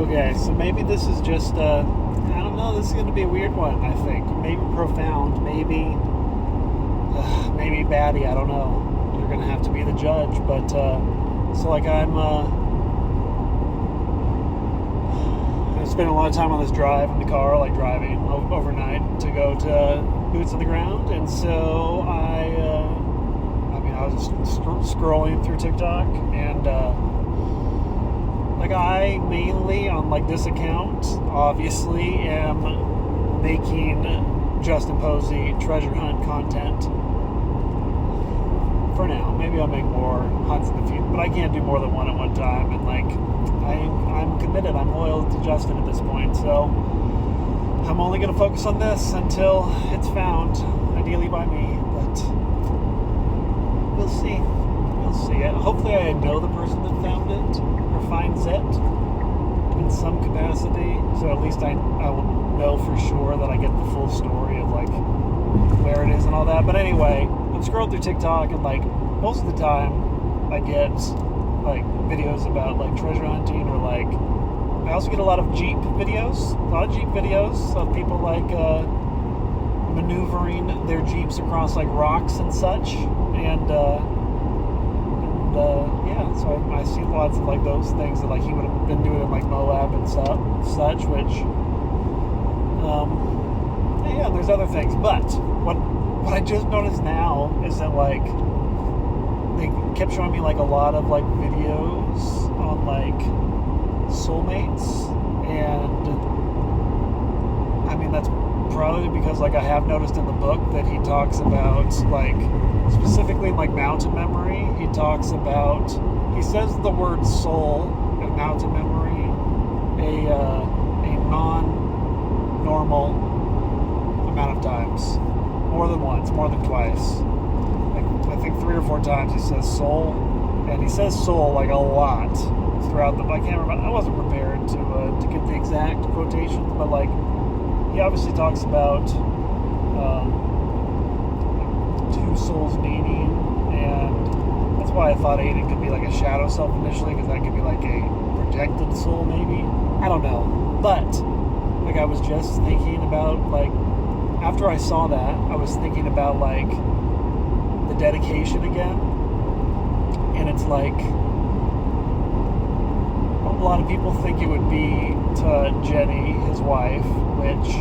Okay, so maybe this is just, I don't know, this is going to be a weird one, I think. Maybe profound, maybe baddie, I don't know. You're going to have to be the judge, but, so like I spent a lot of time on this drive in the car, like driving overnight to go to Boots on the Ground, and so I was scrolling through TikTok, and like I mainly on like this account obviously am making Justin Posey treasure hunt content for now. Maybe I'll make more hunts in the future, but I can't do more than one at one time, and like I'm committed, I'm loyal to Justin at this point, so I'm only going to focus on this until it's found, ideally by me, but we'll see. Hopefully I know the person that found it, or finds it, in some capacity, so at least I will know for sure that I get the full story of, like, where it is and all that. But anyway, I'm scrolling through TikTok, and, like, most of the time I get, like, videos about, like, treasure hunting, or, like, I also get a lot of Jeep videos, of people, like, maneuvering their Jeeps across, like, rocks and such, and yeah, so I see lots of, like, those things that, like, he would have been doing in, like, Moab and such, which, yeah, there's other things, but what I just noticed now is that, like, they kept showing me, like, a lot of, like, videos on, like, soulmates, and I mean, that's probably because, like, I have noticed in the book that he talks about, like, specifically in, like, mountain memory, he says the word soul in mountain memory a non-normal amount of times, more than once, more than twice, like, I think 3 or 4 times he says soul, and he says soul, like, a lot throughout the, I can't remember, I wasn't prepared to get the exact quotations, but, like, he obviously talks about two souls meeting, and that's why I thought Aiden could be like a shadow self initially, because that could be like a projected soul, maybe. I don't know. But, like, I was just thinking about, like, after I saw that, I was thinking about, like, the dedication again, and it's like, a lot of people think it would be to Jenny, his wife, which,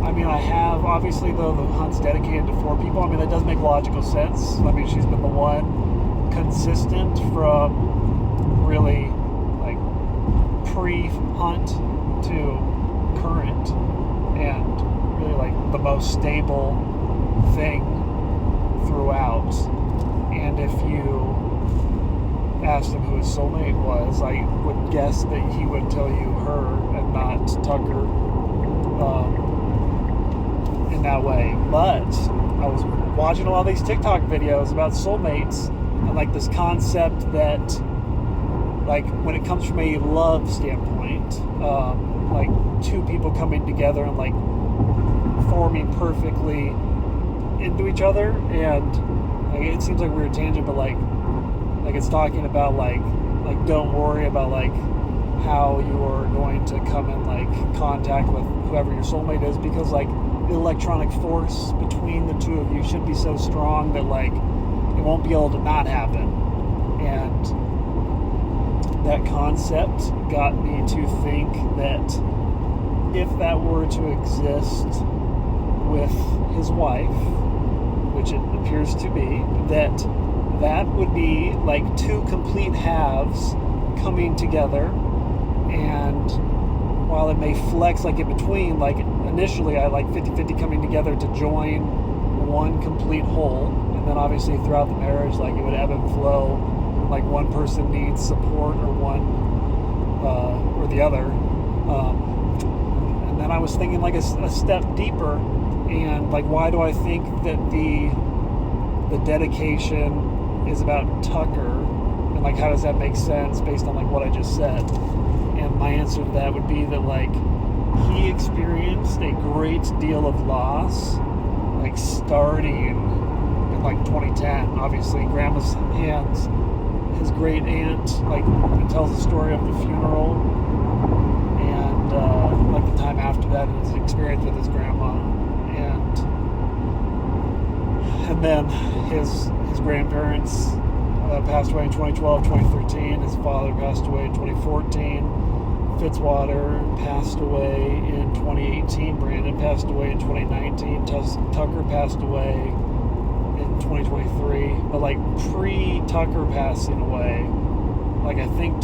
I mean, I have, obviously, though, the hunt's dedicated to 4 people. I mean, that does make logical sense. I mean, she's been the one consistent from really, like, pre-hunt to current, and really, like, the most stable thing throughout. And if you asked him who his soulmate was, I would guess that he would tell you her and not Tucker, in that way. But I was watching a lot of these TikTok videos about soulmates, and, like, this concept that, like, when it comes from a love standpoint, like, 2 people coming together and, like, forming perfectly into each other, and, like, it seems like a weird tangent, but, like it's talking about, like don't worry about, like, how you're going to come in, like, contact with whoever your soulmate is, because, like, the electronic force between the 2 of you should be so strong that, like, it won't be able to not happen. And that concept got me to think that if that were to exist with his wife, which it appears to be, that would be, like, 2 complete halves coming together, and while it may flex, like, in between, like, initially I like 50-50 coming together to join one complete whole, and then obviously throughout the marriage, like, it would ebb and flow, like, one person needs support, or one or the other, and then I was thinking, like, a step deeper, and, like, why do I think that the dedication is about Tucker, and, like, how does that make sense based on, like, what I just said? And my answer to that would be that, like, he experienced a great deal of loss, like, starting in, like, 2010. Obviously, Grandma's hands, his great aunt, like, it tells the story of the funeral and like the time after that and his experience with his grandma, and then his grandparents passed away in 2012, 2013. His father passed away in 2014. Fitzwater passed away in 2018. Brandon passed away in 2019. Tucker passed away in 2023. But like pre-Tucker passing away, like I think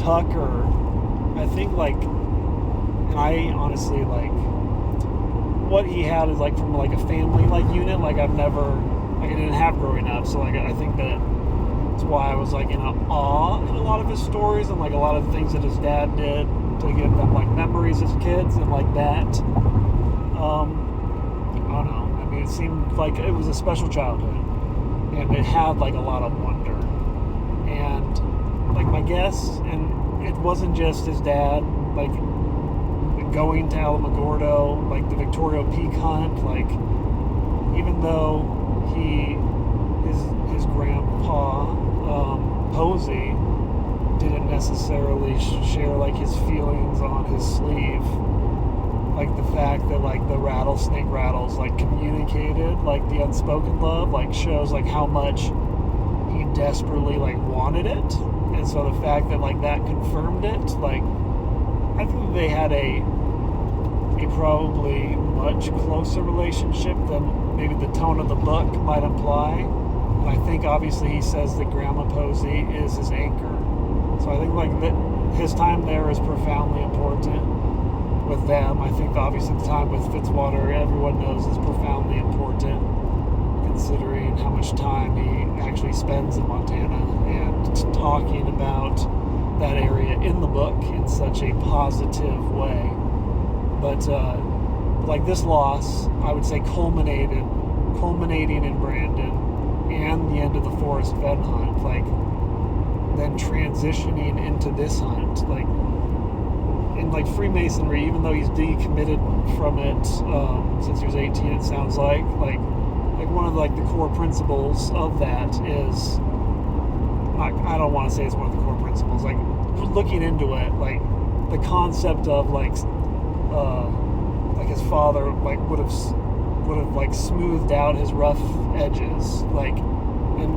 like, and I honestly like what he had is like from like a family like unit. Like I've never, like I didn't have growing up. So like I think that's why I was like in awe in a lot of his stories and like a lot of the things that his dad did to give them like memories as kids and like that. I don't know. I mean, it seemed like it was a special childhood, and it had like a lot of wonder. And like my guess, and it wasn't just his dad, like going to Alamogordo, like the Victoria Peak hunt, like even though his grandpa Posey didn't necessarily share like his feelings on his sleeve, like the fact that like the rattlesnake rattles like communicated like the unspoken love, like shows like how much he desperately like wanted it. And so the fact that like that confirmed it, like I think they had a probably much closer relationship than maybe the tone of the book might imply. And I think obviously he says that Grandma Posey is his anchor. So I think like that his time there is profoundly important with them. I think obviously the time with Fitzwater, everyone knows, is profoundly important considering how much time he actually spends in Montana and talking about that area in the book in such a positive way. But like this loss, I would say culminating in Brandon and the end of the Forest Fed hunt, like then transitioning into this hunt, like in like Freemasonry, even though he's decommitted from it since he was 18, it sounds like one of like the core principles of that is, I don't want to say it's one of the core principles, like looking into it, like the concept of like his father like would have like smoothed out his rough edges, like, and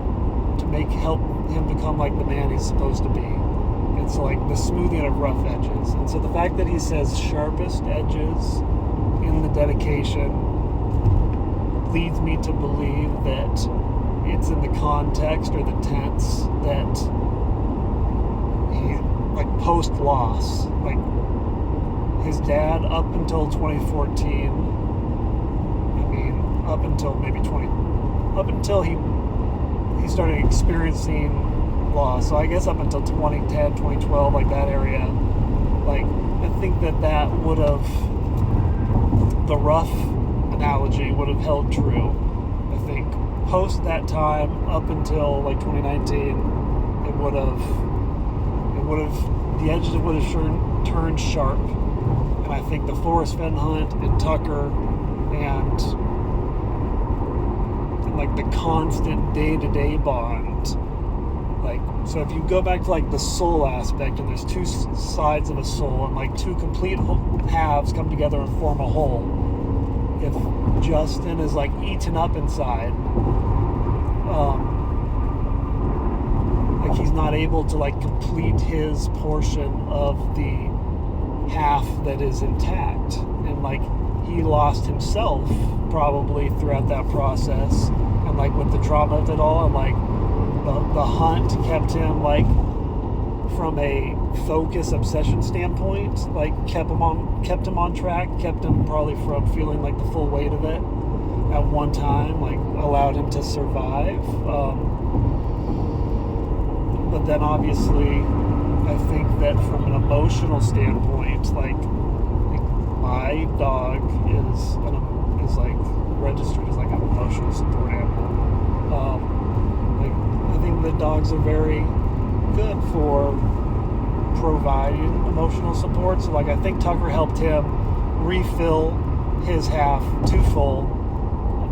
to help him become like the man he's supposed to be. It's like the smoothing of rough edges. And so the fact that he says sharpest edges in the dedication leads me to believe that it's in the context or the tense that he, like post loss, like his dad up until 2014, I mean up until he started experiencing loss, so I guess up until 2010, 2012, like that area, like I think that would have, the rough analogy would have held true. I think post that time up until like 2019, the edges would have turned sharp. And I think the Forest Fen hunt and Tucker and like the constant day-to-day bond, like, so if you go back to like the soul aspect, and there's two sides of a soul, and like two complete halves come together and form a whole. If Justin is like eaten up inside, like he's not able to like complete his portion of the half that is intact, and like he lost himself probably throughout that process, and like with the trauma of it all, and like the hunt kept him like from a focus obsession standpoint, like kept him on track, kept him probably from feeling like the full weight of it at one time, like allowed him to survive. But then obviously I think that from an emotional standpoint, like my dog is like registered as like an emotional support animal. Like I think that dogs are very good for providing emotional support. So like I think Tucker helped him refill his half to full,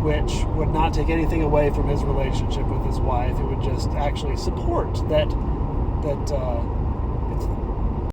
which would not take anything away from his relationship with his wife. It would just actually support that that